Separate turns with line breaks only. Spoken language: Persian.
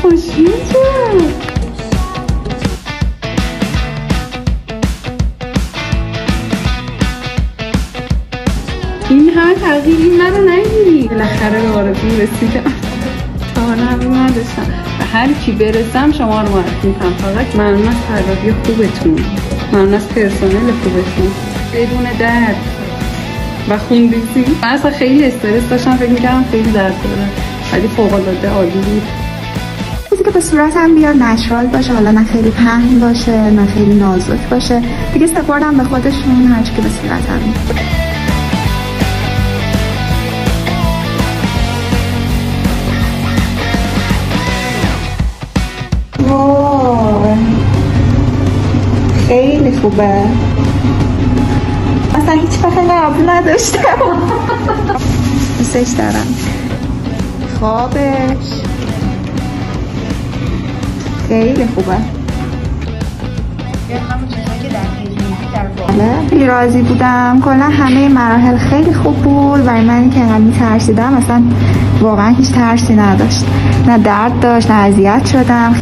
خوشگل شد. این همه تغییر این منو نگیری. بالاخره به آرزوم رسیدم. تا همین نداشتم. به هر کی برسم شما رو معرفی میکنم. فقط ممنون از طراحی خوبتون، ممنون از پرسنل خوبتون، بدون درد و خونریزی. من اصلا خیلی استرس داشتم، فکر میکردم خیلی درد داره، ولی فوق‌العاده عالی بود.
چیزی که به صورتم بیاد نچرال باشه، حالا نه خیلی پهن باشه نه خیلی نازک باشه، دیگه سپردم به خودشون هرچی که به صورتم بیاد. خیلی خوبه. اصلا هیچ وقت قبل نداشتم. دوستش دارم. خوابش خیلی خوبه. خیلی راضی بودم. کلا همه مراحل خیلی خوب بود. برای من که انقدر می‌ترسیدم اصلا واقعا هیچ ترسی نداشت. نه درد داشت نه اذیت شدم.